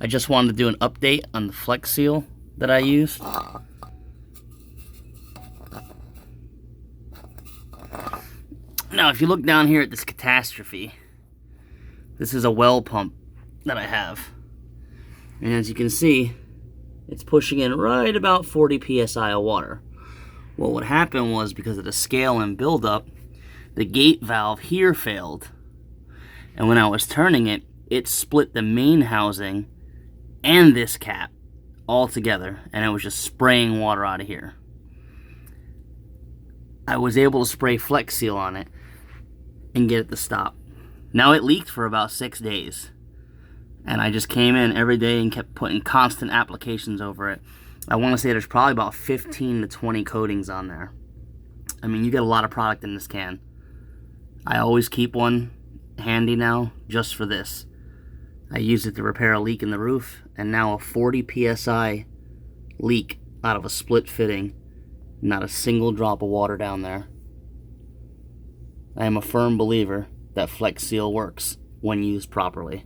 I just wanted to do an update on the Flex Seal that I used. Now, if you look down here at this catastrophe, this is a well pump that I have. And as you can see, it's pushing in right about 40 psi of water. Well, what happened was, because of the scale and buildup, the gate valve here failed. And when I was turning it, it split the main housing and this cap all together, and it was just spraying water out of here. I was able to spray Flex Seal on it and get it to stop. Now, it leaked for about 6 days, and I just came in every day and kept putting constant applications over it. I want to say there's probably about 15 to 20 coatings on there. I mean, you get a lot of product in this can. I always keep one handy now just for this. I used it to repair a leak in the roof, and now a 40 psi leak out of a split fitting. Not a single drop of water down there. I am a firm believer that Flex Seal works when used properly.